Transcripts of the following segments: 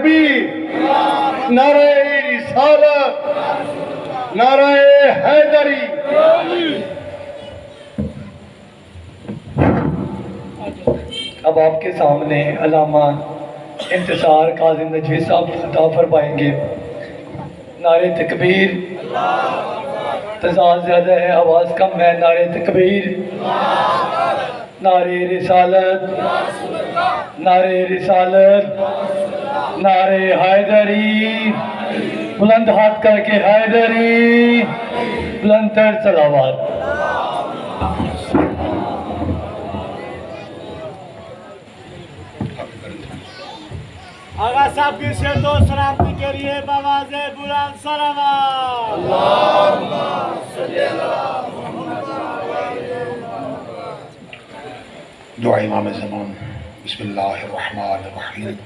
تکبیر، نعرہ رسالت، نعرہ حیدری۔ اب آپ کے سامنے علامہ انتصار کاظم نجوی صاحب خطاب فرمائیں گے۔ نعرہ تکبیر، تضاد زیادہ ہے، آواز کم ہے۔ نعرہ تکبیر، نعرہ رسالت، نعرہ رسالت، نعرہ حیدری، بلند ہاتھ کر کے حیدری، بلند تر صلوات۔ آغا صاحب کی سے دو سلامتی کے لیے بآواز بلند صلوات۔ اللہم صلی اللہ محمد۔ دعا امام زمان۔ بسم اللہ الرحمن الرحیم۔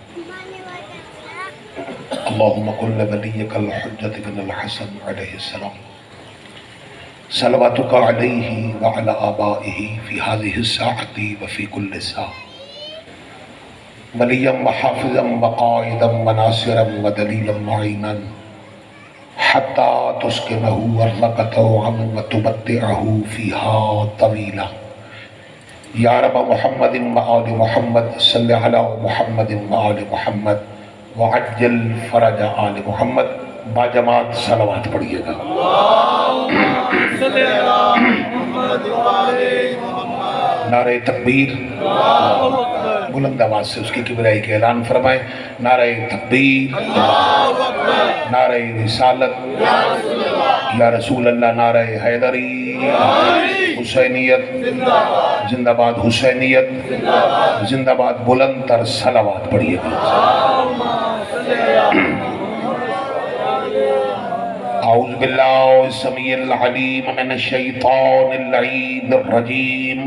اللہم کل ولیک الحجت بن الحسن علیہ السلام صلواتک علیہ وعلی آبائہ فی هذه الساعة وفی کل ساعة ولیا وحافظا وقائدا وناصرا ودلیلا معینا حتی تسکنہ ارضک طوعا وتمتعہ فیہا طویلا یا رب محمد وآل محمد صلی علی محمد وآل محمد وعجل فرج آل محمد۔ باجماعت صلوات پڑھئے گا۔ نعرہ تکبیر، بلند آواز سے اس کی کبریائی کے اعلان فرمائیں۔ نعرہ تکبیر، نعرہ رسالت، یا رسول اللہ، نعرہ حیدری، حسینیت زندہ باد، حسینیت زندہ باد، بلند تر صلوات پڑھئے گا۔ اعوذ باللہ السمیع العلیم من الشیطان اللعین الرجیم،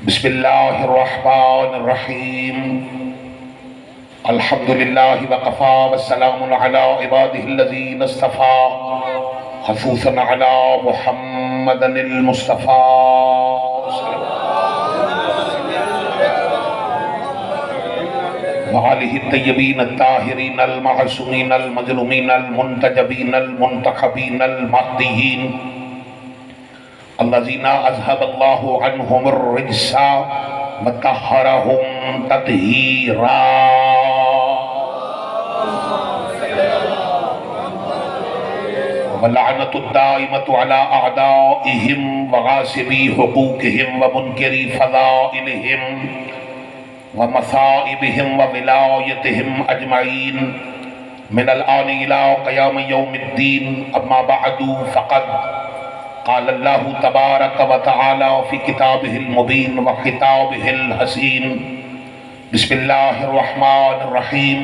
بسم اللہ الرحمن الرحیم، الحمدللہ وقفا والسلام علی عبادہ الذین اصطفیٰ خصوصاً علی محمد المصطفیٰ وآلہ الطیبین الطاہرین المعصومین المظلومین المنتجبین المنتخبین المہدیین الذین اذہب اللہ عنہم الرجس وطہرہم تطہیرا۔ ولعنت الدائمۃ علی اعدائہم وغاصبی حقوقہم ومنکری فضائلہم ومصائبہم وولایتہم اجمعین من الآن الى قیام یوم الدین۔ اما بعد فقد قال اللہ تبارک وتعالی فی کتابہ المبین وخطابہ الحسین، بسم اللہ الرحمن الرحیم،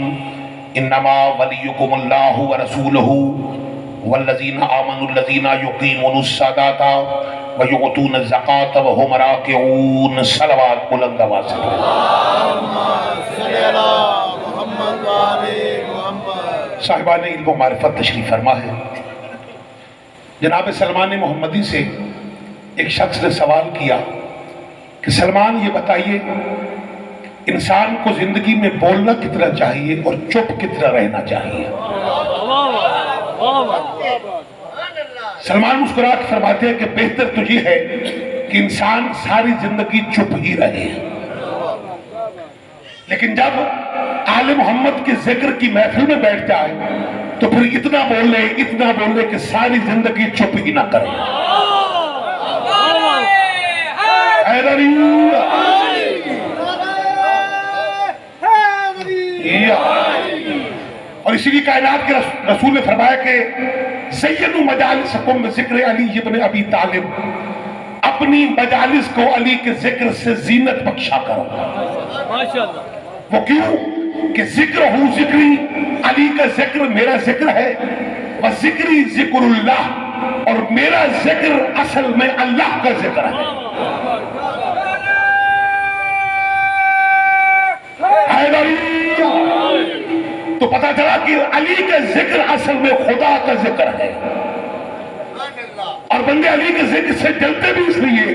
انما ولیکم اللہ ورسولہ والذین آمنوا الذین یقیمون الصلاۃ ویؤتون الزکاۃ وہم راکعون۔ صلوات بلند آواز سے۔ صاحبان علم و معرفت تشریف فرما ہے۔ جناب سلمان محمدی سے ایک شخص نے سوال کیا کہ سلمان یہ بتائیے انسان کو زندگی میں بولنا کتنا چاہیے اور چپ کتنا رہنا چاہیے؟ سلمان مسکرا کے فرماتے ہیں کہ بہتر تو یہ ہے کہ انسان ساری زندگی چپ ہی رہے، لیکن جب آل محمد کے ذکر کی محفل میں بیٹھ جائے تو پھر اتنا بول لے کہ ساری زندگی چپ ہی نہ کرے۔ حیدری، اور اسی لیے کائنات کے رسول نے فرمایا کہ سیدو مجالسکم بذکر علی ابن ابی طالب، اپنی مجالس کو علی کے ذکر سے زینت بخشا کرو۔ وہ کیوں کہ ذکر ہو ذکری، علی کا ذکر میرا ذکر ہے، وذکری ذکر اللہ، اور میرا ذکر اصل میں اللہ کا ذکر ہے۔ تو پتا چلا کہ علی کا ذکر اصل میں خدا کا ذکر ہے، اور بندے علی کے ذکر سے جلتے بھی اس لیے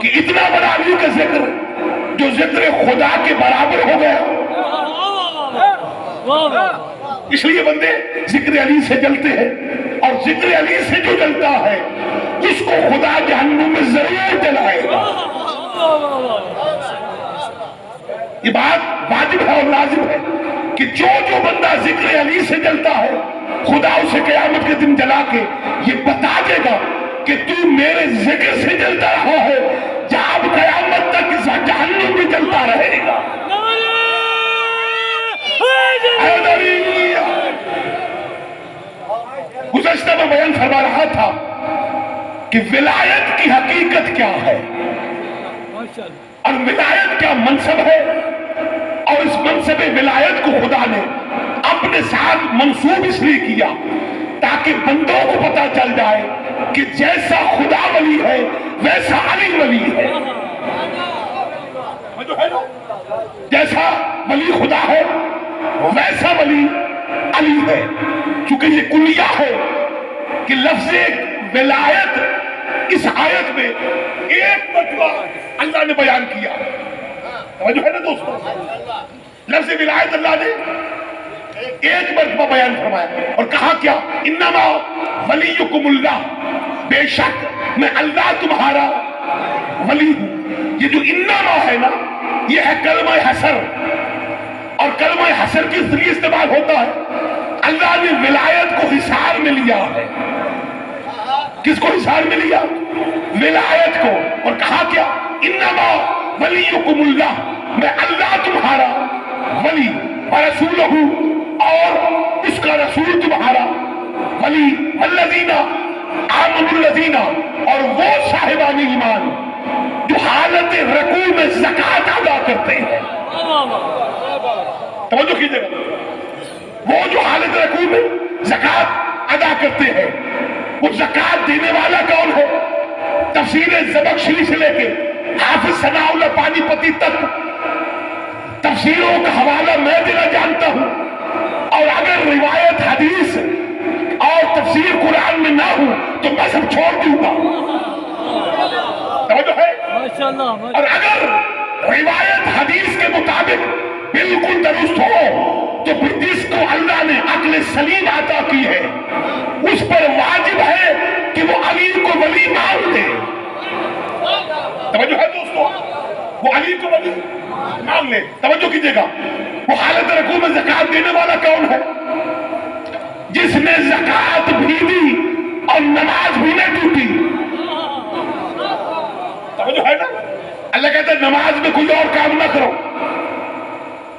کہ اتنا بڑا علی کا ذکر جو ذکر خدا کے برابر ہو گیا، اس لیے بندے ذکر علی سے جلتے ہیں، اور ذکر علی سے جو جلتا ہے اس کو خدا جہنم میں ضرور جلائے گا۔ یہ بات واجب ہے اور لازم ہے کہ جو بندہ ذکر علی سے جلتا ہے خدا اسے قیامت کے دن جلا کے یہ بتا دے گا کہ تو میرے ذکر سے جلتا رہا ہے، جب قیامت تک اس جہنم میں جلتا رہے گا۔ گزشتہ میں بیان فرما رہا تھا کہ ولایت کی حقیقت کیا ہے اور ولایت کیا منصب ہے، اور اس منصب ولایت کو خدا نے اپنے ساتھ منسوب اس لیے کیا تاکہ بندوں کو پتا چل جائے کہ جیسا خدا ولی ہے ویسا علی ولی ہے۔ جیسا ولی خدا ہے ویسا ولی علی ہے، چونکہ یہ کلیہ ہے کہ لفظ ولایت اس آیت میں ایک مرتبہ اللہ نے بیان کیا۔ توجہ ہے نا دوستو، لفظ ولایت اللہ نے ایک مرتبہ بیان فرمایا اور کہا کیا؟ انما ولیکم اللہ، بے شک میں اللہ تمہارا ولی ہوں۔ یہ جو انما ہے نا یہ ہے کلمہ حصر، اور کلمہ حصر کس لیے استعمال ہوتا ہے؟ اللہ نے ولایت کو حصار میں لیا ہے۔ کس کو حصار میں لیا؟ ولایت کو، اور کہا کیا؟ انما ولیکم اللہ، میں اللہ تمہارا ولی، ورسولہ، اور اس کا رسول تمہارا ولی، الذین آمنوا الذین، اور وہ صاحبان ایمان جو حالت رکوع میں زکوٰۃ ادا کرتے ہیں۔ توجہ کیجئے گا، وہ جو حالت رکوع میں زکوٰۃ ادا کرتے ہیں، وہ زکوٰۃ دینے والا کون ہے؟ تفسیر زمخشری سے لے کے حافظ ثناء اللہ پانی پتی تک تفسیروں کا حوالہ میں دینا جانتا ہوں، اور اگر روایت حدیث اور تفسیر قرآن میں نہ ہو تو میں سب چھوڑ دوں گا۔ توجہ ہے؟ اور اگر روایت حدیث کے مطابق بالکل درست ہو تو پھر جس کو اللہ نے عقل سلیم عطا کی ہے اس پر واجب ہے کہ وہ علی کو ولی مان لے۔ توجہ ہے دوستو، وہ علی کو ولی مان لے۔ توجہ کیجئے گا، وہ حالت رکوع میں زکوٰۃ دینے والا کون ہے؟ جس نے زکوٰۃ بھی دی اور نماز بھی نہ ٹوٹی۔ توجہ ہے نا، اللہ کہتا ہے نماز میں کوئی اور کام نہ کرو،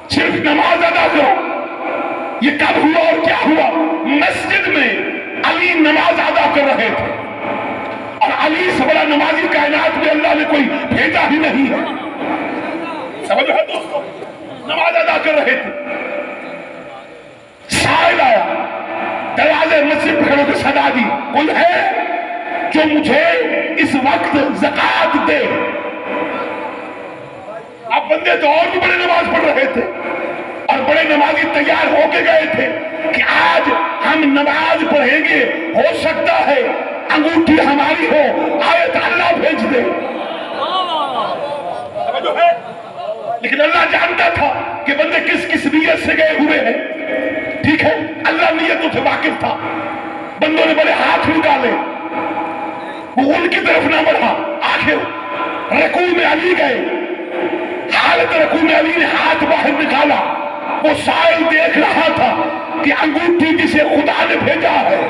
صرف نماز ادا کرو۔ یہ کب ہوا اور کیا ہوا؟ مسجد میں علی نماز ادا کر رہے تھے، اور علی سے بڑا نمازی کائنات میں اللہ نے کوئی بھیجا ہی نہیں ہے۔ سمجھ ہے دوستو، نماز ادا کر رہے تھے، سائل آیا، دروازے مسجد پہ کھڑے کے صدا دی، کوئی ہے جو مجھے اس وقت زکوٰۃ دے؟ اب بندے تو اور بھی بڑے نماز پڑھ رہے تھے اور بڑے نمازی تیار ہو کے گئے تھے کہ آج ہم نماز پڑھیں گے، ہو سکتا ہے انگوٹھی ہماری ہو، آیت اللہ بھیج دے۔ جو ہے، لیکن اللہ جانتا تھا کہ بندے کس کس نیت سے گئے ہوئے ہیں۔ ٹھیک ہے، اللہ نیتوں سے واقف تھا۔ بندوں نے بڑے ہاتھ نکالے، وہ ان کی طرف نہ بڑھا، آخر رکوع میں علی گئے، حالت رکوع میں علی نے ہاتھ باہر نکالا، وہ سائل دیکھ رہا تھا کہ انگوٹھی جسے خدا نے بھیجا ہے،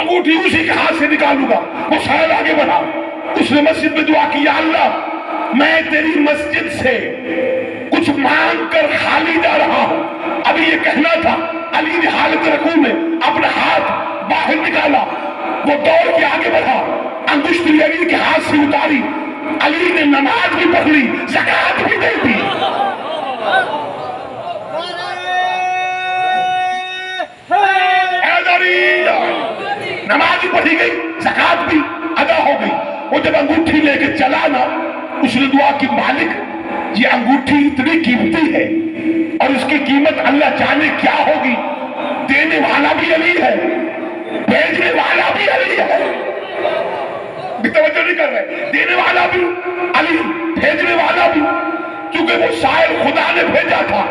انگوٹھی اسی کے ہاتھ سے نکالوں گا۔ وہ سائل آگے بڑھا، اس نے مسجد میں دعا کی، یا اللہ میں تیری مسجد سے کچھ مانگ کر خالی جا رہا ہوں۔ ابھی یہ کہنا تھا، علی نے حالت رکوع میں اپنا ہاتھ باہر نکالا، وہ دوڑ کے آگے بڑھا، انگشت علی کے ہاتھ سے اتاری، علی نے نماز بھی پڑھ لی، زکوٰۃ بھی دے دی۔ نماز بھی پڑھی گئی، زکوٰۃ بھی ادا ہو گئی۔ وہ جب انگوٹھی لے کے چلا نا، اس نے دعا کی، مالک یہ انگوٹھی اتنی قیمتی ہے اور اس کی قیمت اللہ جانے کیا ہوگی، دینے والا بھی علی ہے، بھیجنے والا بھی علی ہے۔ توجہ نہیں کر رہے، دینے والا بھی علی، بھیجنے والا بھی، کیونکہ وہ سائل خدا نے بھیجا تھا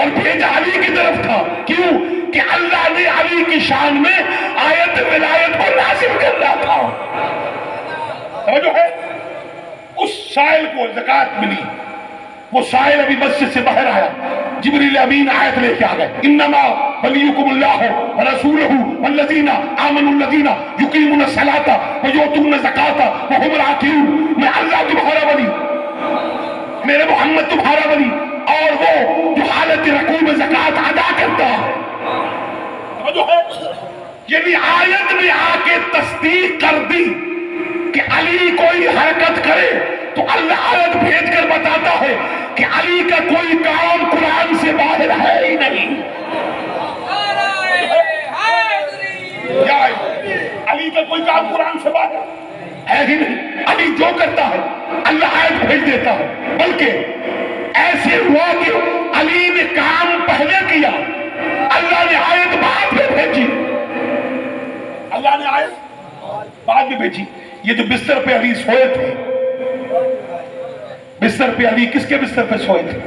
اور بھیجا علی کی طرف تھا. کیوں؟ کہ اللہ نے علی کی شان میں آیت ولایت کو نازل کرنا تھا. سمجھو ہے؟ اس سائل کو زکات ملی. وہ سائل ابھی مسجد سے باہر آیا, جبریل امین آیت لے کے آ گئے, انما ولیکم اللہ ورسولہ والذین آمنوا الذین یقیمون الصلاۃ ویؤتون الزکاۃ وهم راکعون. میں اللہ تمہارا ولی, میرے محمد تمہارا ولی, اور وہ جو حالت رکوع میں زکات ادا کرتا ہے. سمجھو ہے؟ یعنی آیت نے آ کے تصدیق کر دی کہ علی کوئی حرکت کرے تو اللہ آیت بھیج کر بتاتا ہے کہ علی کا کوئی کام قرآن سے باہر ہے ہی نہیں. علی کا کوئی کام قرآن سے باہر ہے ہی نہیں. علی جو کرتا ہے اللہ آیت بھیج دیتا ہے. بلکہ ایسے ہوا کہ علی نے کام پہلے کیا, اللہ نے آیت بعد میں بھیجی. اللہ نے آیت بعد میں بھیجی. یہ جو بستر پہ علی سوئے تھے, بستر پہ علی کس کے بستر پہ سوئے تھے؟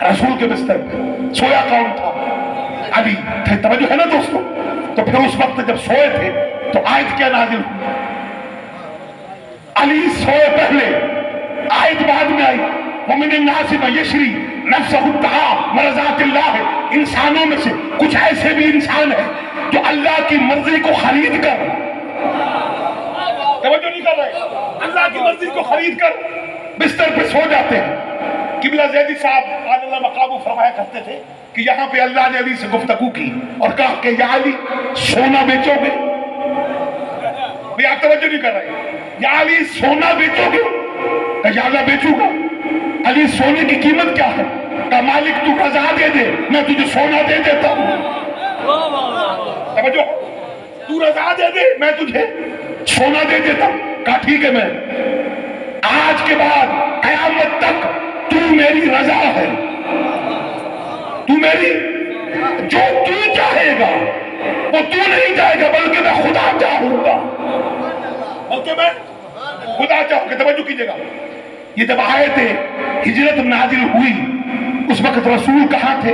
رسول کے بستر پہ. سویا کون تھا؟ علی تھے. توجہ ہے نا دوستو؟ تو پھر اس وقت جب سوئے تھے تو آیت کیا نازل ہوئی؟ علی سوئے پہلے, آیت بعد میں آئی. وَمِنَ النَّاسِ مَن يَشْرِي نَفْسَهُ ابْتِغَاءَ مَرْضَاتِ اللَّهِ. انسانوں میں سے کچھ ایسے بھی انسان ہیں جو اللہ کی مرضی کو خرید کر, توجہ نہیں کر رہے, اللہ کی مرضی کو خرید کر بستر پہ سو جاتے ہیں. قبلہ زیدی صاحب آج اللہ مقابو فرمایا کرتے تھے کہ یہاں پہ اللہ نے علی سے گفتگو کی اور کہا کہ یا علی سونا بیچو گے؟ بھئی آپ توجہ نہیں کر رہے. یا علی سونا بیچو گے؟ کہ یا اللہ بیچوں گا. علی سونے کی قیمت کیا ہے؟ کہ مالک تو رضا دے دے میں تجھے سونا دے دیتا ہوں. توجہ, تو رضا دے دے میں تجھے سونا دے دیتا ہوں. کہا ٹھیک ہے, میں آج کے بعد قیامت تک تو میری رضا ہے, تو میری, جو تو چاہے گا وہ تو نہیں چاہے گا بلکہ میں خدا چاہوں گا, بلکہ میں خدا چاہوں گا. توجہ کیجئے گا, یہ جب آیت ہجرت نازل ہوئی اس وقت رسول کہاں تھے؟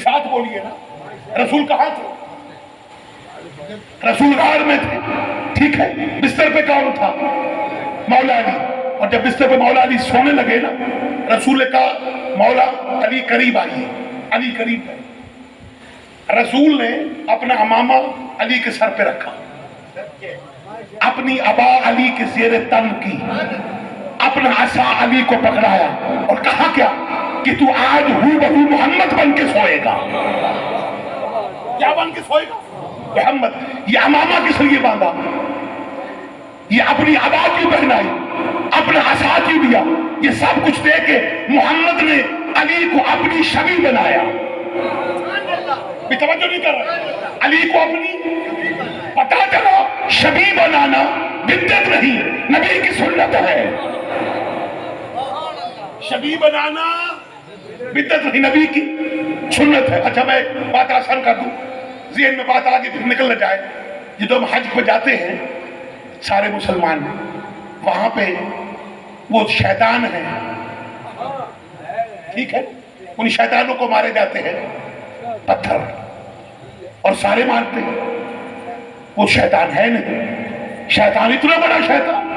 ساتھ بولیے نا, رسول کہاں تھے؟ رسول غار میں تھے. ٹھیک ہے, بستر پہ کون تھا؟ مولا علی. اور جب بستر پہ مولا علی سونے لگے نا, رسول نے کہا مولا علی قریب آئیے. علی قریب ہے. رسول نے اپنا امامہ علی کے سر پہ رکھا, اپنی ابا علی کے زیر تن کی, اپنا عصا علی کو پکڑایا اور کہا کیا کہ تو آج ہو بہو محمد بن کے سوئے گا. کیا بن کے سوئے گا؟ محمد. یہ امامہ کس لیے باندھا؟ یہ اپنی ابا کیوں پہنائی, اپنا عصا کیوں دیا؟ یہ سب کچھ دے کے محمد نے علی کو اپنی شبی بنایا. بھی توجہ نہیں کر رہے. علی کو اپنی, پتا چلا شبی بنانا بدعت نہیں, نبی کی سنت ہے. شبی بنانا بدعت نہیں, نبی کی سنت ہے. اچھا میں ایک بات آسان کر دوں, ذہن میں بات آگے پھر نکل نہ جائے. یہ تو ہم حج پہ جاتے ہیں سارے مسلمان, وہاں پہ وہ شیطان ہیں, ٹھیک ہے, ان شیطانوں کو مارے جاتے ہیں پتھر, اور سارے مارتے ہیں. وہ شیطان ہے نہیں, شیطان اتنا بڑا شیطان,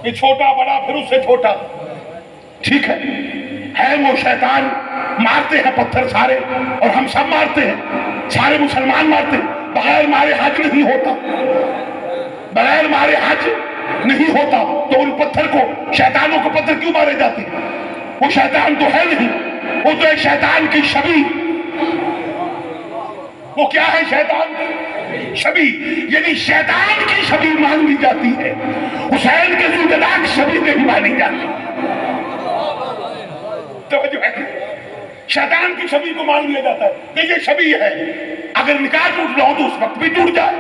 یہ چھوٹا بڑا پھر اس سے چھوٹا, ٹھیک ہے وہ شیطان. مارتے ہیں پتھر سارے, اور ہم سب مارتے ہیں, سارے مسلمان مارتے ہیں. بغیر مارے حج نہیں ہوتا, بغیر مارے حج نہیں ہوتا. تو ان پتھر کو, شیطانوں کو پتھر کیوں مارے جاتے ہیں؟ وہ شیطان تو ہے نہیں, وہ تو ایک شیطان کی شبی. وہ کیا ہے؟ شیطان کی شبی. یعنی شیطان کی شبی مان لی جاتی ہے, حسین کے زندگی شبی نہیں مانی جاتی. توجہ ہے, شیطان کی شبی کو مان لیا جاتا ہے کہ یہ شبی ہے, اگر نکاح ٹوٹ رہا ہو تو اس وقت بھی ٹوٹ جائے.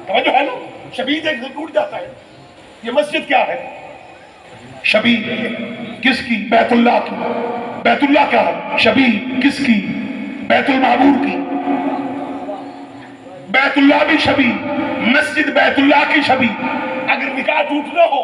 توجہ ہے نا, شبی دیکھ سے ٹوٹ جاتا ہے. یہ مسجد کیا ہے؟ شبی کس کی؟ بیت اللہ کی. بیت اللہ کیا ہے؟ شبی کس کی؟ بیت المعمور کی. بیت اللہ بھی شبی, مسجد بیت اللہ کی شبی. اگر نکاح ٹوٹ نہ ہو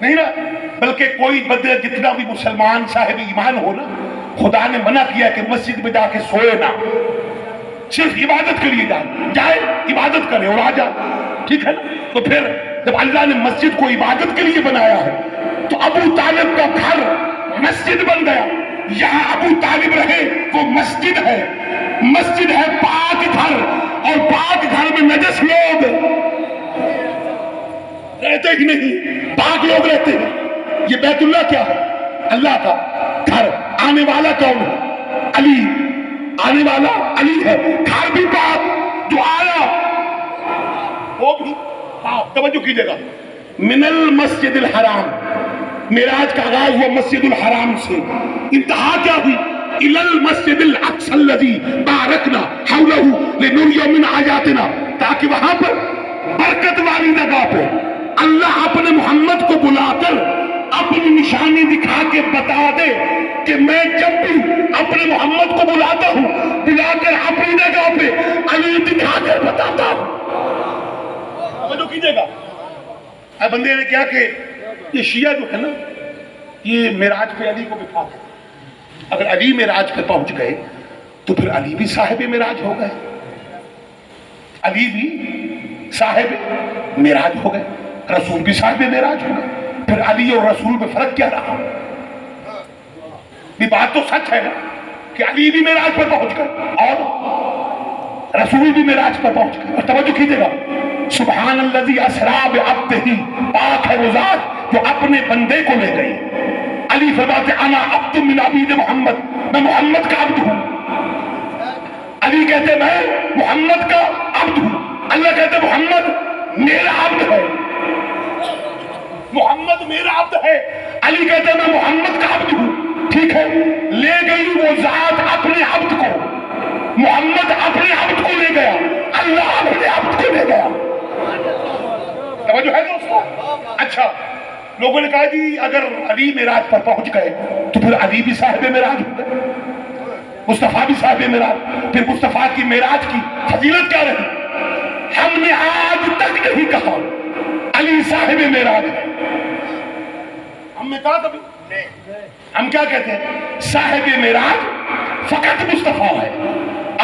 نہیں نا، بلکہ کوئی بندہ جتنا بھی مسلمان صاحب ایمان ہو نا، خدا نے منع کیا کہ مسجد میں جا کے سوئے نہ، صرف عبادت کے لیے جائے عبادت کرے اور آ جائے، ٹھیک ہے نا؟ تو پھر جب اللہ نے مسجد کو عبادت کے لیے بنایا ہے تو ابو طالب کا گھر مسجد بن گیا. یہاں ابو طالب رہے وہ مسجد ہے، مسجد ہے پاک گھر، اور پاک گھر میں نجس لوگ رہتے ہی نہیں، پاک لوگ رہتے ہیں. یہ بیت اللہ کیا ہے؟ اللہ کا گھر. آنے والا کون ہے؟ علی. آنے والا علی ہے. گھر بھی پاک، جو آیا وہ بھی پاک. توجہ کیجئے گا، من المسجد الحرام، معراج کا آغاز ہوا مسجد الحرام سے، انتہا کیا ہوئی؟ الی المسجد الاقصی الذی بارکنا حولہ لنریہ من آیاتنا، تاکہ وہاں پر برکت والی جگہ پہ اللہ اپنے محمد کو بلا کر اپنی نشانی دکھا کے بتا دے کہ میں جب بھی اپنے محمد کو بلاتا ہوں، بلا کر اپنی جگہ پہ علی دکھا کر بتاتا ہوں. توجہ کیجئے گا. اب بندے نے کیا کہ یہ شیعہ جو ہے نا، یہ معراج پہ علی کو بٹھا دے. اگر علی معراج پہ پہنچ گئے تو پھر علی بھی صاحب معراج ہو گئے، علی بھی صاحب معراج ہو گئے، رسول بھی صاحب معراج ہو گئے. پھر علی اور رسول میں فرق کیا رہا؟ یہ بات تو سچ ہے نا کہ علی بھی معراج پر پہنچ گئے اور رسول بھی معراج پر پہنچ گئے. اور توجہ کیجئے گا، سبحان الذی اسری بعبدہ، پاک ہے وہ ذات جو اپنے بندے کو لے گئی. علی فرماتے انا عبد من عبید محمد، میں محمد کا عبد ہوں. علی کہتے میں محمد کا عبد ہوں. اللہ کہتے محمد میرا عبد ہے، محمد میرا عبد ہے. علی کہتے میں محمد کا عبد ہوں. ٹھیک ہے، لے گئی وہ ذات اپنے عبد کو، محمد اپنے عبد کو لے گیا، اللہ اپنے عبد کو لے گیا. توجہ ہے دوستو؟ اچھا، لوگوں نے کہا جی اگر علی معراج پر پہنچ گئے تو پھر علی بھی صاحب معراج ہو گئے، مصطفیٰ بھی صاحب معراج. پھر مصطفیٰ کی معراج کی فضیلت کیا رہی؟ ہم نے آج تک نہیں کہا علی صاحب معراج ہے. ہم نے کہا کبھی؟ ہم کیا کہتے ہیں؟ صاحب معراج فقط مصطفیٰ ہے،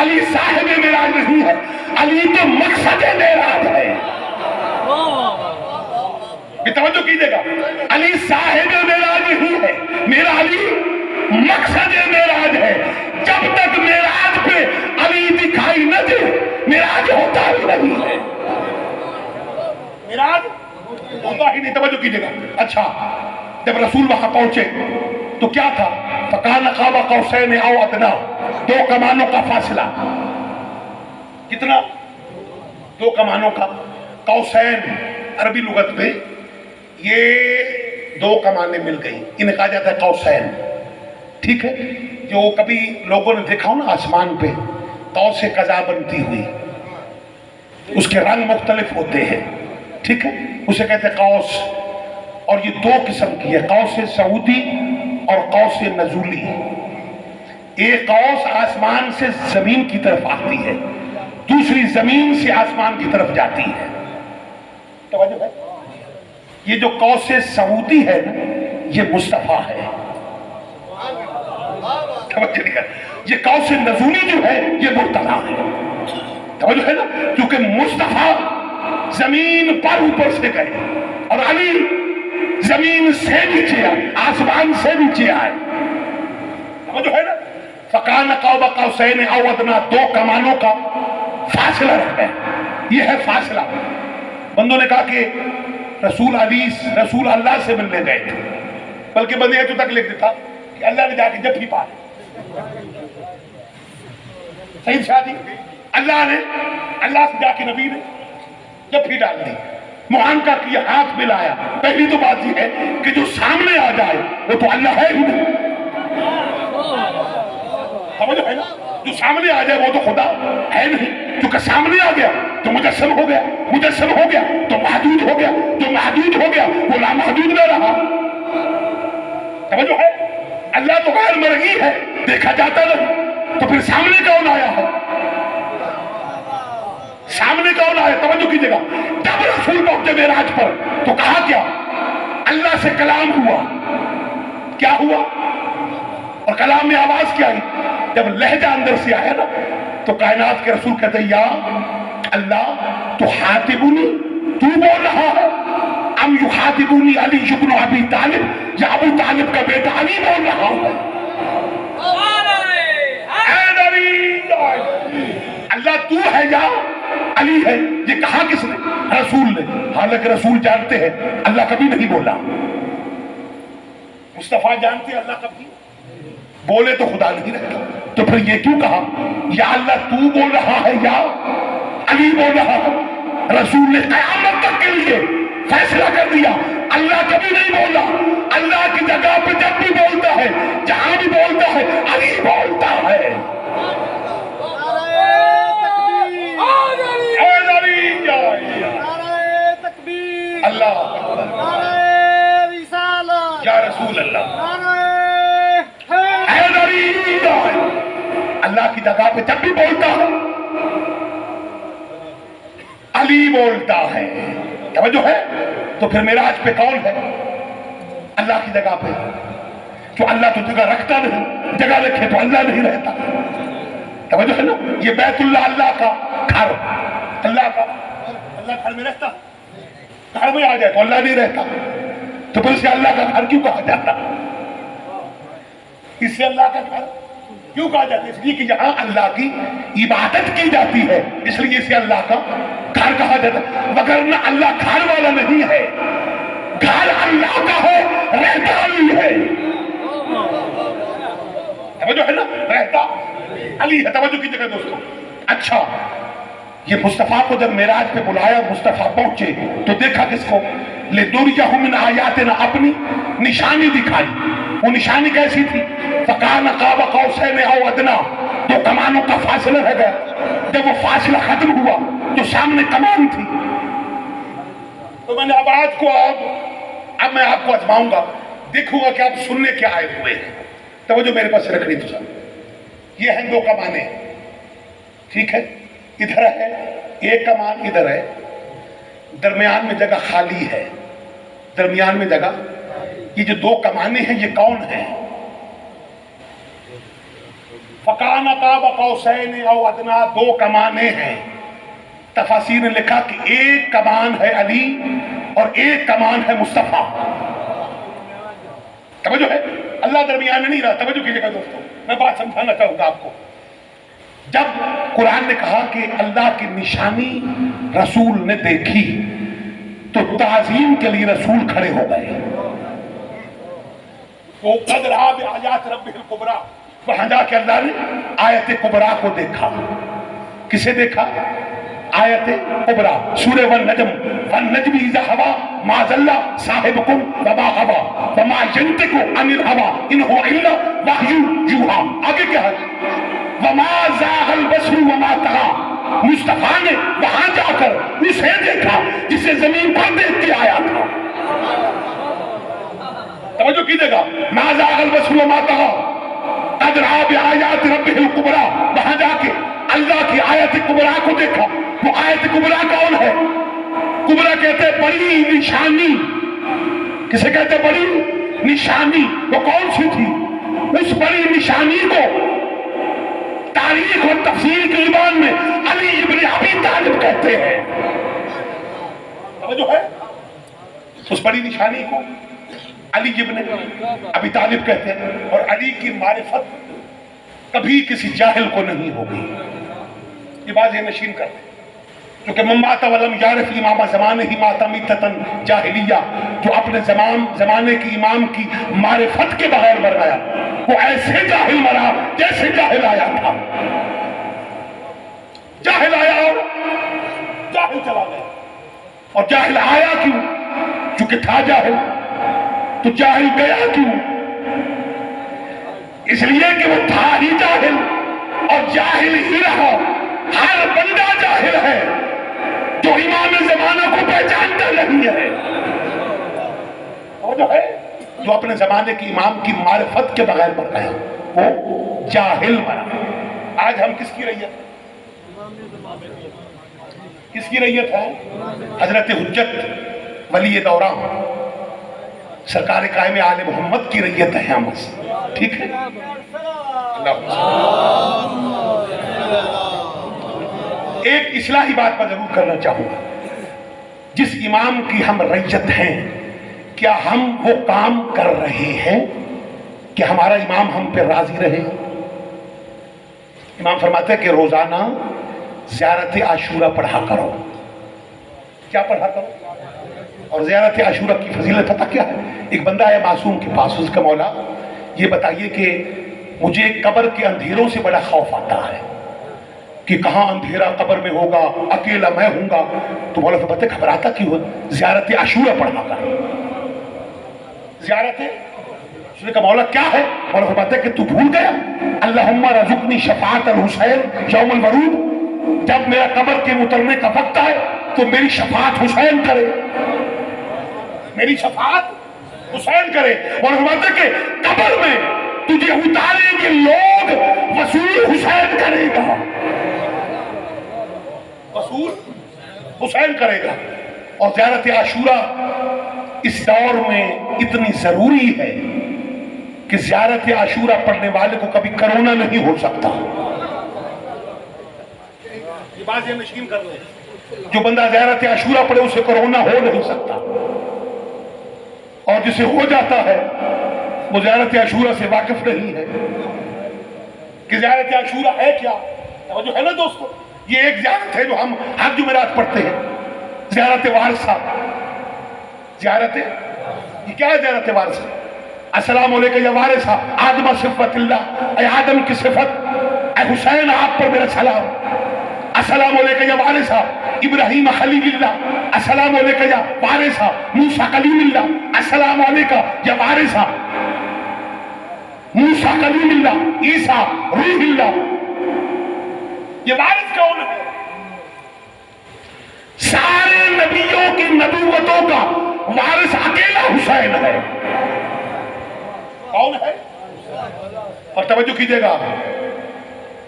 علی صاحب معراج نہیں ہے. علی تو مقصد معراج ہے. توجہ کیجئے گا، علی صاحب معراج نہیں ہے، میرا علی مقصد معراج ہے. جب تک معراج پہ علی دکھائی نہ دے معراج ہوتا ہی نہیں ہے، معراج ہوتا ہی نہیں. توجہ کیجئے گا. اچھا، جب رسول وہاں پہنچے تو کیا تھا؟ فَكَانَ قَابَ قَوْسَيْنِ أَوْ أَدْنَىٰ، 2 کمانوں کا فاصلہ. کتنا؟ 2 کمانوں کا. قوسین عربی لغت میں یہ 2 کمانیں مل گئی، انہیں کہا جاتا ہے قوسین. ٹھیک ہے، جو کبھی لوگوں نے دیکھا ہو نا آسمان پہ قوس قزح بنتی ہوئی، اس کے رنگ مختلف ہوتے ہیں، ٹھیک ہے، اسے کہتے ہیں قوس. اور یہ 2 قسم کی ہے، قوس سعودی اور قوس نزولی. ایک قوس آسمان سے زمین کی طرف آتی ہے، دوسری زمین سے آسمان کی طرف جاتی ہے. توجہ ہے؟ یہ جو قوس سعودی ہے نا، یہ مصطفیٰ ہے. توجہ نہیں کر. یہ قوس نزولی جو ہے یہ مرتضیٰ ہے. توجہ ہے نا، کیونکہ مصطفیٰ زمین پر اوپر سے گئے اور علی زمین سے نیچے آئے، آسمان سے نیچے آئے. جو ہے نا، فَكَانَ قَابَ قَوْسَيْنِ أَوْ أَدْنَىٰ، 2 کمانوں کا فاصلہ رکھ ہے. یہ ہے فاصلہ. بندوں نے کہا کہ رسول اللہ سے ملنے گئے تھے، بلکہ بندے تو تک لکھ دیتا کہ اللہ نے جا کے جب بھی پا صحیح شادی، اللہ سے جا کے نبی نے جب بھی ڈال دی. معانقہ کی ہاتھ ملایا. پہلی تو بات یہ ہے کہ جو سامنے آ جائے وہ تو اللہ ہے ہی نہیں. سمجھو ہے نا، جو سامنے آ جائے وہ تو خدا ہے نہیں. کیونکہ سامنے آ گیا تو مجسم ہو گیا، مجسم ہو گیا تو محدود ہو گیا، جو محدود ہو گیا وہ لامحدود نہ رہا. سمجھو ہے، اللہ تو غیر مرئی ہے، دیکھا جاتا نہیں. تو پھر سامنے کون آیا ہے؟ سامنے کون آیا؟ توجہ کیجئے گا. جب رسول پہنچے معراج پر تو کہا کیا؟ اللہ سے کلام ہوا. کیا ہوا؟ اور کلام میں آواز کیا آئی؟ جب لہجہ اندر سے آیا نا تو کائنات کے رسول کہتے ہیں یا اللہ تو خاطبنی، تو بول رہا ہے، ام یخاطبنی علی بن ابی طالب، یا ابو طالب کا بیٹا علی بول رہا ہے. اللہ تو ہے یا علی ہے؟ یہ کہا کس نے؟ رسول نے. حالانکہ رسول جانتے ہیں اللہ کبھی نہیں بولا. مصطفیٰ جانتے ہیں اللہ کبھی بولے تو خدا نہیں رہتا. تو پھر یہ کیوں کہا یا اللہ تو بول رہا ہے یا علی بول رہا ہے؟ رسول نے قیامت تک کے لیے فیصلہ کر دیا اللہ کبھی نہیں بولا. اللہ کی جگہ پہ جب بھی بولتا ہے، جہاں بھی بولتا ہے، علی بولتا ہے. اللہ یا رسول اللہ، اللہ کی جگہ پہ جب بھی بولتا ہے علی بولتا ہے. توجہ ہے؟ تو پھر معراج پہ کون ہے؟ اللہ کی جگہ پہ. جو اللہ تو جگہ رکھتا نہیں، جگہ رکھے تو اللہ نہیں رہتا. توجہ ہے نا؟ یہ بیت اللہ اللہ کا گھر، اللہ کا. اللہ گھر میں رہتا، گھر میں آ جائے تو اللہ نہیں رہتا. تو پھر اسے اللہ کا گھر کیوں کہا جاتا؟ اس سے اللہ کا گھر کیوں کہا جاتا ہے؟ اس لیے کہ یہاں اللہ کی عبادت کی جاتی ہے، اس لیے اسے اللہ کا گھر کہا جاتا ہے. وگرنہ اللہ گھر والا نہیں ہے، گھر اللہ کا ہے، رہتا علی ہے. توجہ ہے نا؟ رہتا علی ہے. توجہ کی جگہ دوستوں. اچھا، یہ مصطفیٰ کو جب معراج پہ بلایا، مصطفیٰ پہنچے تو دیکھا کس کو؟ لِنُرِيَهُ مِنْ آیَاتِنَا، اپنی نشانی دکھائی. وہ نشانی کیسی تھی؟ فَكَانَ قَابَ قَوْسَيْنِ أَوْ أَدْنَىٰ. دو کمانوں کا فاصلہ رہ گیا. جب وہ فاصلہ ختم ہوا تو سامنے کمان تھی. تو میں نے اب میں آپ کو آزماؤں گا، دیکھوں گا کہ آپ سننے کیا آئے ہوئے ہیں. توجہ میرے پاس رکھنی تو سب. یہ ہیں دو کمانیں، ٹھیک ہے؟ ادھر ہے ایک کمان، ادھر ہے. درمیان میں جگہ خالی ہے، درمیان میں جگہ. یہ جو دو کمانیں ہیں یہ کون ہیں؟ فَكَانَ قَابَ قَوْسَيْنِ أَوْ أَدْنَىٰ. دو کمانیں ہیں. تفاسیر نے لکھا کہ ایک کمان ہے علی اور ایک کمان ہے مصطفیٰ. توجہ ہے؟ اللہ درمیان میں نہیں رہا. توجہ کیجیے گا دوستوں، میں بات سمجھانا چاہوں گا آپ کو. جب قرآن نے کہا کہ اللہ کی نشانی رسول نے دیکھی تو تعظیم کے لیے رسول کھڑے ہو گئے. تو قد رآ بآیات ربہ الکبریٰ، وہاں جا کے اللہ نے آیت کبریٰ کو دیکھا. کسے دیکھا؟ آیت کبریٰ. سورہ والنجم، والنجم اذا ہوا ما ضل صاحبکم وما غوی وما ینطق عن الہوی ان هو الا وحی یوحی. آگے کیا ہے؟ وما زاغ البصر وما طغی. مصطفیٰ نے وہاں جا کر اسے دیکھا جسے زمین پر دیکھ کے آیا تھا. توجہ کیجیے گا. ما زاغ البصر وما طغی قد رآ بآیات ربہ الکبریٰ. وہاں جا کے اللہ کی آیت کبریٰ کو دیکھا. وہ آیت کبریٰ کون ہے؟ کبریٰ کہتے ہیں بڑی نشانی. کسے کہتے ہیں بڑی نشانی؟ وہ کون سی تھی؟ اس بڑی نشانی کو تاریخ اور تفسیر کے ایمان میں علی ابن ابی طالب کہتے ہیں. توجہ ہے؟ اس بڑی نشانی کو علی ابن ابی طالب کہتے ہیں. اور علی کی معرفت کبھی کسی جاہل کو نہیں ہوگی. یہ بات یہ نشین کرتے کیونکہ من مات ولم یعرف امام زمانے ہی مات میتۃ جاہلیہ. جو اپنے زمانے کی امام کی معرفت کے بغیر مر گیا وہ ایسے جاہل مرا جیسے جاہل آیا تھا. جاہل آیا اور جاہل چلا گیا. اور جاہل آیا کیوں؟ چونکہ تھا جاہل. تو جاہل گیا کیوں؟ اس لیے کہ وہ تھا ہی جاہل اور جاہل ہی رہا. ہر بندہ جاہل ہے جو امام زمانہ کو پہچانتا نہیں ہے. اور جو ہے جو اپنے زمانے کی امام کی معرفت کے بغیر مر گیا وہ جاہل مرا. آج ہم کس کی ریت؟ کس کی ریت ہے؟ حضرت حجت ولی دوران سرکار قائم آل محمد کی ریت ہے ہم بس. ٹھیک ہے. ایک اصلاحی بات میں ضرور کرنا چاہوں گا. جس امام کی ہم ریت ہیں کیا ہم وہ کام کر رہے ہیں کہ ہمارا امام ہم پہ راضی رہے؟ امام فرماتے ہیں کہ روزانہ زیارت عاشورہ پڑھا کرو. کیا پڑھا کرو؟ اور زیارت عاشورہ کی فضیلت پتہ کیا ہے؟ ایک بندہ ہے معصوم کے پاس، اس کا مولا یہ بتائیے کہ مجھے قبر کے اندھیروں سے بڑا خوف آتا ہے کہ کہاں اندھیرا قبر میں ہوگا، اکیلا میں ہوں گا. تو مولا فرماتے ہیں گھبراتا کیوں ہے؟ زیارت عاشورہ پڑھا کر. زیارت اس نے کہا مولا کیا ہے؟ مولا فرماتے ہیں کہ تو بھول گیا اللہم رزقنی شفاعت الحسین یوم الورود، جب میرا قبر کے اترنے کا وقت ہے تو میری شفاعت حسین کرے، میری شفاعت حسین کرے. مولا فرماتے ہیں کہ قبر میں تجھے اتاریں گے لوگ، وصول حسین کرے گا، وصول حسین کرے گا. اور زیارت عاشورہ اس دور میں اتنی ضروری ہے کہ زیارت عاشورہ پڑھنے والے کو کبھی کرونا نہیں ہو سکتا. یہ بات یہ نشین کر لیں، جو بندہ زیارت عاشورہ پڑھے اسے کرونا ہو نہیں سکتا، اور جسے ہو جاتا ہے وہ زیارت عاشورہ سے واقف نہیں ہے. کہ زیارت عاشورہ ہے کیا؟ جو ہے نا دوستو، یہ ایک زیارت ہے جو ہم ہر جمعرات پڑھتے ہیں، زیارت وارثہ. زیارت یہ کیا ہے؟ زیارت وارثہ. السلام علیکم یا وارثہ آدم صفت اللہ، اے آدم کی صفت، اے حسین آپ پر میرا سلام. السلام علیکم یا وارثہ ابراہیم خلیل اللہ، السلام علیکم یا وارثہ موسیٰ کلیم اللہ، السلام علیکم یا وارثہ موسیٰ کلیم اللہ عیسیٰ روح اللہ. یہ وارث کون ہے؟ سارے نبیوں کی نبوتوں کا وارث اکیلا حسین ہے. کون ہے؟ اور توجہ کیجئے گا،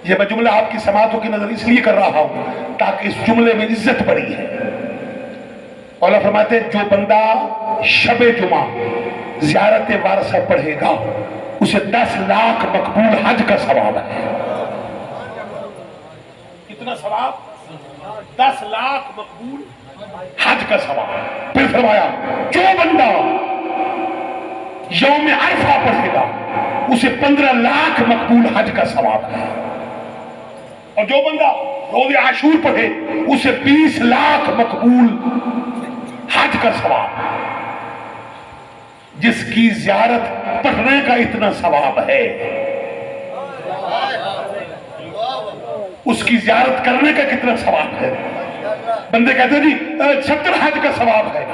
یہ میں جملہ آپ کی سماعتوں کی نظر اس لیے کر رہا ہوں تاکہ اس جملے میں عزت بڑی ہے. مولا فرماتے ہیں جو بندہ شب جمعہ زیارت وارثہ پڑھے گا اسے 10 لاکھ مقبول حج کا ثواب ہے. کتنا ثواب؟ 10 لاکھ مقبول حج کا ثواب. پھر فرمایا جو بندہ یوم عرفہ پڑھے گا اسے 15 لاکھ مقبول حج کا ثواب ہے. اور جو بندہ روز عاشور پڑھے اسے 20 لاکھ مقبول حج کا ثواب. جس کی زیارت پڑھنے کا اتنا ثواب ہے اس کی زیارت کرنے کا کتنا ثواب ہے؟ بندے کہتے ہیں جی 70 حج کا ثواب ہے.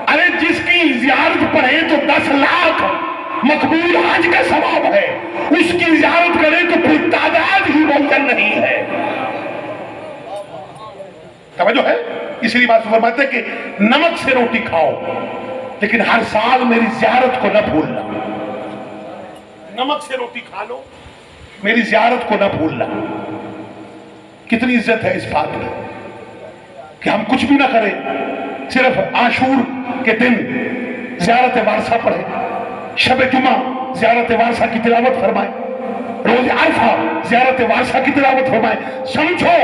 ارے جس کی زیارت پڑھے تو 10 لاکھ مقبول حج کا ثواب ہے، اس کی زیارت کرے تو پھر تعداد ہی ممکن نہیں ہے. توجہ ہے؟ اس لیے بات فرماتے ہیں کہ نمک سے روٹی کھاؤ لیکن ہر سال میری زیارت کو نہ بھولنا. نمک سے روٹی کھا لو، میری زیارت کو نہ بھولنا. کتنی عزت ہے اس بات میں کہ ہم کچھ بھی نہ کریں، صرف عاشور کے دن زیارت وارثہ پڑھیں، شب جمعہ زیارت وارثہ کی تلاوت فرمائیں، روز عرفہ زیارت وارثہ کی تلاوت فرمائیں. سمجھو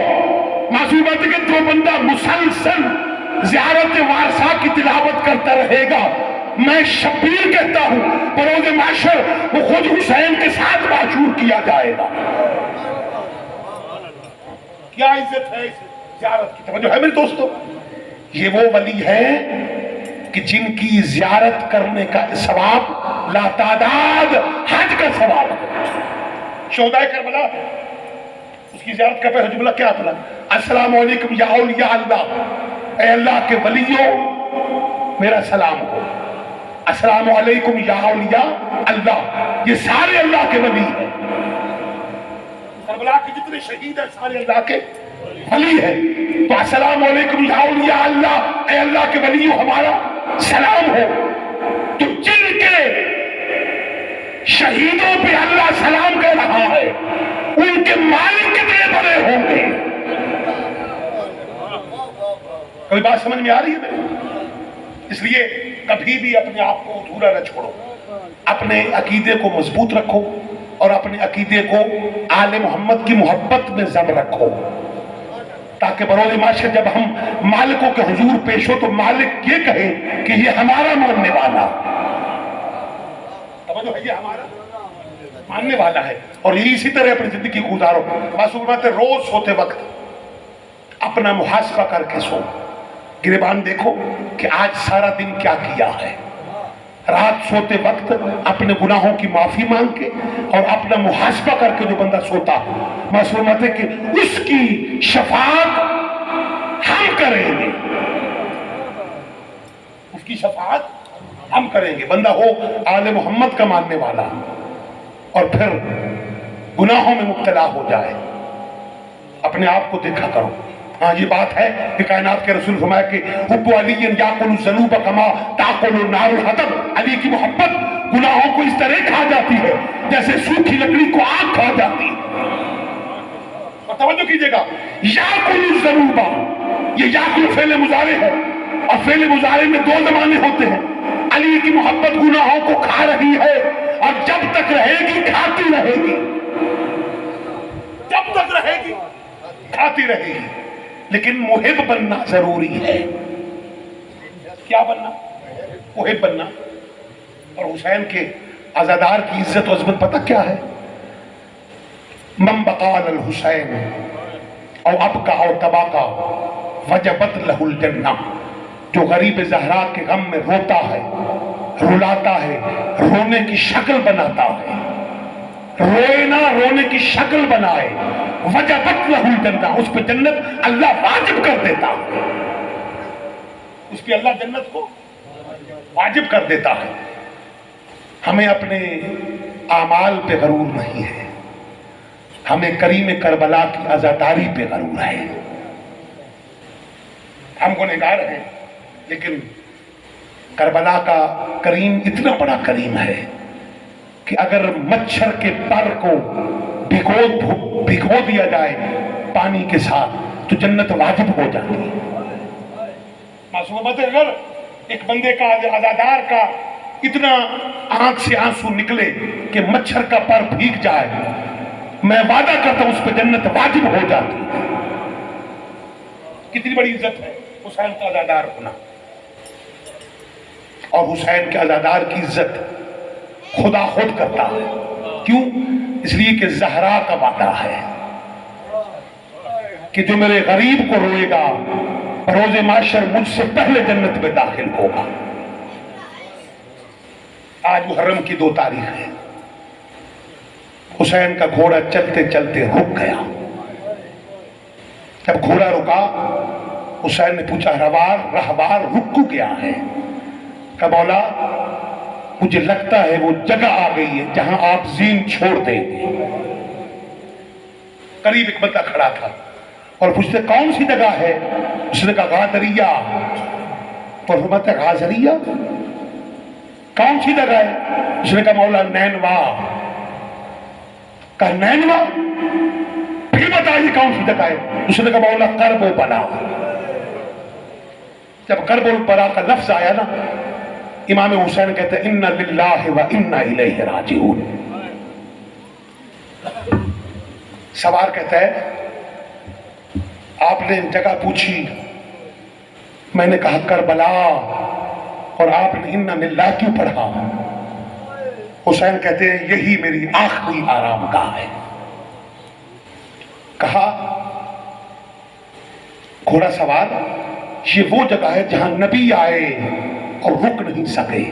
معصوم بات ہے کہ جو بندہ مسلسل زیارت وارثہ کی تلاوت کرتا رہے گا، میں شبیر کہتا ہوں بروز محشر وہ خود حسین کے ساتھ معشور کیا جائے گا. کیا عزت ہے اس زیارت کی؟ توجہ ہے میرے دوستو؟ یہ وہ ولی ہے کہ جن کی زیارت کرنے کا ثواب لا تعداد حج کا ثواب ہے. شہدائے کربلا اس کی زیارت کا پہلا جملہ کیا تھا؟ السلام علیکم یا اولیاء اللہ، اے اللہ کے ولیوں میرا سلام ہو. السلام علیکم یا اولیاء اللہ، یہ سارے اللہ کے ولی ہیں. کربلا کے جتنے شہید ہیں سارے اللہ کے ولی ہیں. تو السلام علیکم یا اولیاء اللہ، اے اللہ کے ولیوں ہمارا سلام ہو. تو جن کے شہیدوں پہ اللہ سلام کہہ رہا ہے ان کے مالک کتنے بڑے ہوں گے. کوئی بات سمجھ میں آ رہی ہے؟ اس لیے کبھی بھی اپنے آپ کو ادھورا نہ چھوڑو، اپنے عقیدے کو مضبوط رکھو اور اپنے عقیدے کو آل محمد کی محبت میں ضم رکھو، تاکہ بروز معاشر جب ہم مالکوں کے حضور پیش ہو تو مالک یہ کہے کہ یہ ہمارا ماننے والا، توجہ ہے، یہ ہمارا ماننے والا ہے۔ اور یہ اسی طرح اپنی زندگی گزارو۔ معصومات روز سوتے وقت اپنا محاسبہ کر کے سو، گریبان دیکھو کہ آج سارا دن کیا کیا ہے۔ رات سوتے وقت اپنے گناہوں کی معافی مانگ کے اور اپنا محاسبہ کر کے جو بندہ سوتا، معصومات ہے کہ اس کی شفاعت ہم کریں گے، اس کی شفاعت ہم کریں گے۔ بندہ ہو آل محمد کا ماننے والا اور پھر گناہوں میں مبتلا ہو جائے، اپنے آپ کو دیکھا کرو۔ ہاں یہ بات ہے کہ کائنات کے رسول فرمایا کہ حب علی یاکل الذنوب کما تاکل النار الحطب، علی کی محبت گناہوں کو اس طرح کھا جاتی ہے جیسے سوکھی لکڑی کو آگ کھا جاتی ہے۔ اور توجہ کیجئے گا، یاکل الذنوب، یہ یاکل فعل مضارع ہے اور فعل مضارع میں دو زمانے ہوتے ہیں۔ علی کی محبت گناہوں کو کھا رہی ہے اور جب تک رہے گی کھاتی رہے گی، جب تک رہے گی کھاتی رہے گی۔ لیکن محب بننا ضروری ہے۔ کیا بننا؟ محب بننا۔ اور حسین کے عزادار کی عزت و عظمت پتہ کیا ہے؟ من بقى على الحسین او ابقى او تباقى وجبت له الجنہ، جو غریب زہرا کے غم میں روتا ہے، رلاتا ہے، رونے کی شکل بناتا ہے، روئے نہ رونے کی شکل بنائے، وجبت لہ الجنہ، اس پہ جنت اللہ واجب کر دیتا ہے، اس پہ اللہ جنت کو واجب کر دیتا ہے۔ ہمیں اپنے اعمال پہ غرور نہیں ہے، ہمیں کریم کربلا کی عزاداری پہ غرور ہے۔ ہم گنہگار ہیں لیکن کربلا کا کریم اتنا بڑا کریم ہے کہ اگر مچھر کے پر کو بھگو دیا جائے پانی کے ساتھ تو جنت واجب ہو جاتی ہے۔ معصوم بات ہے، اگر ایک بندے کا عزادار کا اتنا آنکھ سے آنسو نکلے کہ مچھر کا پر بھیگ جائے، میں وعدہ کرتا ہوں اس پہ جنت واجب ہو جاتی ہے۔ کتنی بڑی عزت ہے حسین کا عزادار ہونا۔ اور حسین کے عزادار کی عزت خدا خود کرتا ہے۔ کیوں؟ اس لیے کہ زہرا کا وعدہ ہے کہ جو میرے غریب کو روئے گا روز معاشر مجھ سے پہلے جنت میں داخل ہوگا۔ آج محرم کی 2 تاریخ ہے، حسین کا گھوڑا چلتے چلتے رک گیا۔ جب گھوڑا رکا حسین نے پوچھا، رہوار رک کیوں گیا ہے؟ کہ مولا مجھے لگتا ہے وہ جگہ آ گئی ہے جہاں آپ زین چھوڑ دیں گے۔ قریب ایک بندہ کھڑا تھا اور پوچھتے کون سی جگہ ہے؟ اس نے کہا غادریہ۔ اور فرماتا ہے غازریہ کون سی جگہ ہے؟ اس نے کہا مولا نینوا۔ کہا نینوا؟ پھر بتائیے کون سی جگہ ہے؟ اس نے کہا مولا کرب و بلا۔ جب کرب و بلا کا لفظ آیا نا، امام حسین کہتے ہیں اِنَّ لِلَّهِ وَإِنَّ إِلَيْهِ رَاجِعُونَ۔ سوار کہتا ہے آپ نے جگہ پوچھی، میں نے کہا کربلا، اور آپ نے اِنَّ لِلَّهِ کیوں پڑھا؟ حسین کہتے ہیں یہی میری آخری آرام گاہ ہے۔ کہا گھوڑا سوار یہ وہ جگہ ہے جہاں نبی آئے اور رک نہیں سکے،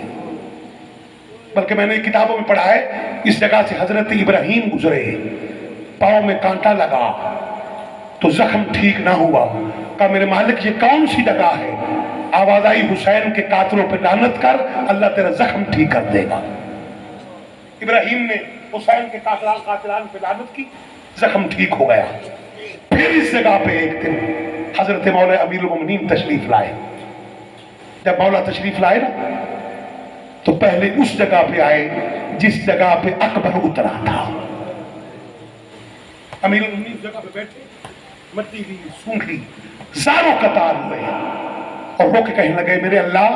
بلکہ میں نے کتابوں میں پڑھا ہے اس جگہ سے حضرت ابراہیم گزرے، پاؤں میں کانٹا لگا تو زخم ٹھیک نہ ہوا۔ کہا میرے مالک یہ کون سی جگہ ہے؟ آواز آئی حسین کے قاتلوں پہ لعنت کر، اللہ تیرا زخم ٹھیک کر دے گا۔ ابراہیم نے حسین کے قاتلان پہ لعنت کی، زخم ٹھیک ہو گیا۔ پھر اس جگہ پہ ایک دن حضرت مولا امیر المومنین تشریف لائے۔ جب مولا تشریف لائے نا تو پہلے اس جگہ پہ آئے جس جگہ پہ اکبر اترا تھا۔ امیر المومنین اس جگہ پہ بیٹھے، مٹی لی، سونکھ لی، زاروں قطار ہوئے اور وہ کہ کہنے لگے میرے اللہ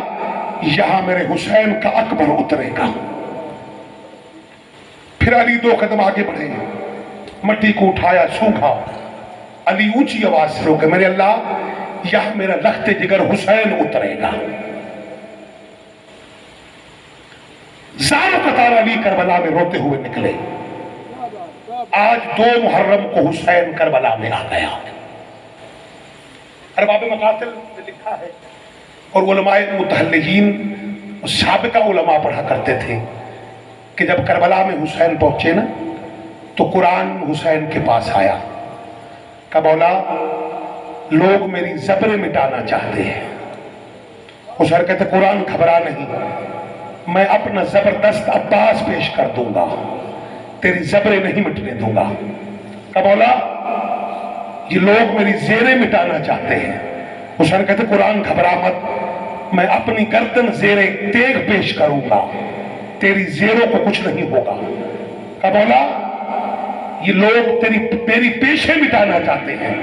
یہاں میرے حسین کا اکبر اترے گا۔ پھر علی 2 قدم آگے بڑھے، مٹی کو اٹھایا، سونکھا۔ علی اونچی آواز سے روکے، میرے اللہ یہاں میرا لخت جگر حسین اترے گا۔ زاروں قطار علی کربلا میں روتے ہوئے نکلے۔ آج 2 محرم کو حسین کربلا میں آ گیا۔ ارباب مقاتل نے لکھا ہے، اور علماء متحلین سابقہ علماء پڑھا کرتے تھے کہ جب کربلا میں حسین پہنچے نا تو قرآن حسین کے پاس آیا، کہ مولا لوگ میری زبریں مٹانا چاہتے ہیں۔ حسین کہتے قرآن گھبرا نہیں، میں اپنا زبردست عباس پیش کر دوں گا، تیری زبریں نہیں مٹنے دوں گا۔ کہ مولا یہ لوگ میری زیریں مٹانا چاہتے ہیں۔ حسین کہتے قرآن گھبرا مت، میں اپنی گردن زیریں تیغ پیش کروں گا، تیری زیروں کو کچھ نہیں ہوگا۔ کہ مولا یہ لوگ میری پیشیں مٹانا چاہتے ہیں۔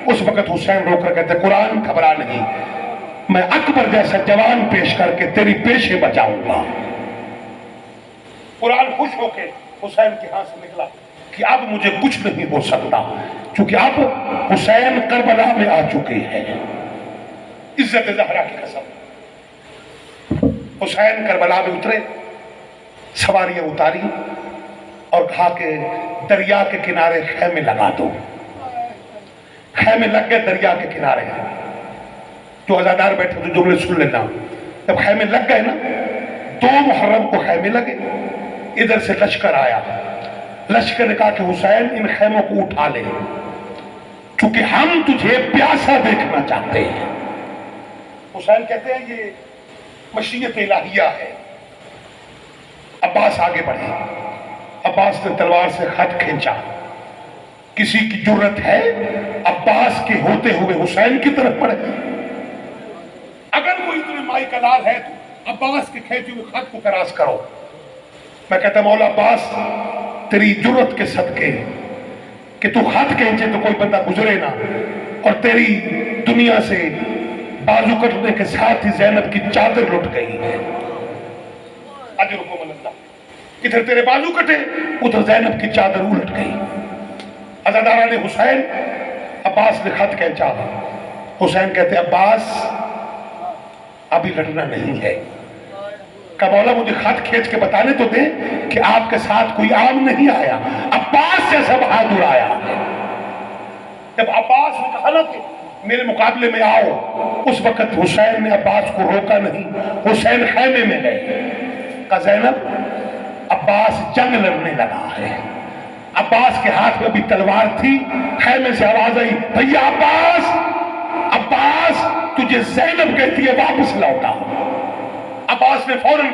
اس وقت حسین رو کر کہتے قرآن گھبرا نہیں، میں اکبر جیسا جوان پیش کر کے تیری پیشیں بچاؤں گا۔ قرآن خوش ہو کے حسین کے ہاتھ سے نکلا کہ اب مجھے کچھ نہیں ہو سکتا، چونکہ اب حسین کربلا میں آ چکے ہیں۔ عزت زہرا کی قسم، حسین کربلا میں اترے، سواریاں اتاری اور کہا کہ دریا کے کنارے خیمے لگا دو۔ خیمے لگ گئے دریا کے کنارے۔ جو عزادار بیٹھے تو جملے سن لینا، جب خیمے لگ گئے نا 2 محرم کو خیمے لگے، ادھر سے لشکر آیا۔ لشکر نے کہا کہ حسین ان خیموں کو اٹھا لے، چونکہ ہم تجھے پیاسا دیکھنا چاہتے ہیں۔ حسین کہتے ہیں یہ مشیت الہیہ ہے۔ عباس آگے بڑھے، عباس نے تلوار سے خط کھینچا۔ کسی کی جرت ہے عباس کے ہوتے ہوئے حسین کی طرف بڑھے؟ اگر کوئی اتنے مائی کا لال ہے تو عباس کے کھینچے ہوئے خط کو کراس کرو۔ میں کہتا مولا عباس تیری جرت کے صدقے کہ تو خط کھینچے تو کوئی بندہ گزرے نہ، اور تیری دنیا سے بازو کٹنے کے ساتھ ہی زینب کی چادر لٹ گئی ہے۔ اجرکم اللہ، ادھر تیرے بازو کٹے ادھر زینب کی چادر الٹ گئی۔ عزادارہ نے حسین، عباس نے خط کھینچا۔ حسین کہتے عباس ابھی لڑنا نہیں ہے۔ کہ مولا مجھے خط کھینچ کے بتانے تو دیں کہ آپ کے ساتھ کوئی عام نہیں آیا، عباس جیسا بہادر آیا ہے۔ جب عباس نے کہا نا کہ میرے مقابلے میں آؤ، اس وقت حسین نے عباس کو روکا نہیں، حسین خیمے میں گئے۔ کہ زینب عباس جنگ لڑنے لگا ہے۔ عباس کے ہاتھ میں بھی تلوار تھی۔ خیمے سے آواز آئی بھیا عباس، عباس تجھے زینب کہتی ہے واپس لوٹا۔ عباس نے فوراً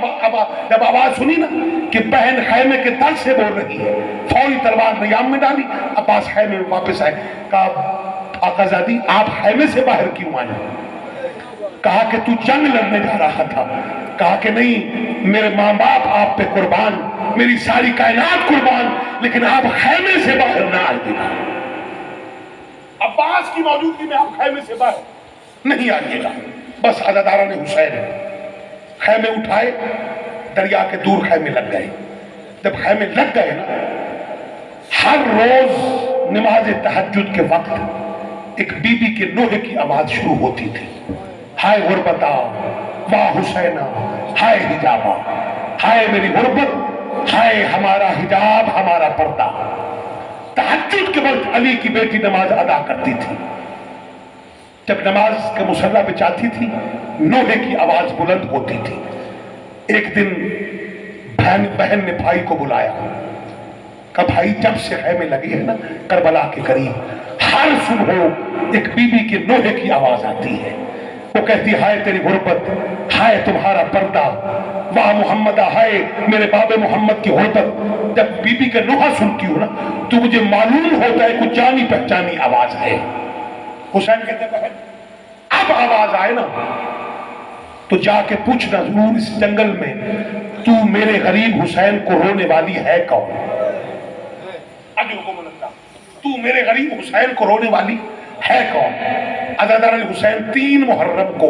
جب آواز سنی نا کہ بہن خیمے کے تل سے بول رہی ہے، فوری تلوار نیام میں ڈالی، عباس خیمے میں واپس آئے۔ کہا آقا زادی آپ خیمے سے باہر کیوں آئے؟ کہا کہ تو جنگ لڑنے جا رہا تھا۔ کہا کہ نہیں، میرے ماں باپ آپ پہ قربان، میری ساری کائنات قربان، لیکن آپ خیمے سے باہر نہ آئیے گا۔ عباس کی موجودگی میں آپ خیمے سے باہر نہیں آئیے گا۔ بس عزادارہ نے حسین خیمے اٹھائے، دریا کے دور خیمے لگ گئے۔ جب خیمے لگ گئے نا، ہر روز نماز تہجد کے وقت ایک بی بی کے نوحے کی آواز شروع ہوتی تھی، ہائے غربتا واہ حسینہ، ہائے حجابہ، ہائے میری غربت، ہائے ہمارا حجاب، ہمارا پردہ۔ تہجد کے وقت علی کی بیٹی نماز ادا کرتی تھی۔ جب نماز کے مصلی پہ جاتی تھی نوحے کی آواز بلند ہوتی تھی۔ ایک دن بہن نے بھائی کو بلایا، کہا بھائی جب سے خیمے لگے ہیں نا کربلا کے قریب، ہر صبح ایک بی بی کے نوحے کی آواز آتی ہے۔ وہ کہتی ہائے تیری غربت، ہائے تمہارا پردہ، واہ محمدہ، ہائے میرے باب محمد کی غربت۔ جب بی بی کا نوحہ سنتی ہوں نا تو مجھے معلوم ہوتا ہے کچھ جانی پہچانی آواز ہے۔ حسین کہتے بہن اب آواز آئے نا تو جا کے پوچھنا ضرور اس جنگل میں تو میرے غریب حسین کو رونے والی ہے کون؟ اجرکم اللہ، تو میرے غریب حسین کو رونے والی ہے کون؟ عزادارہ حسین 3 محرم کو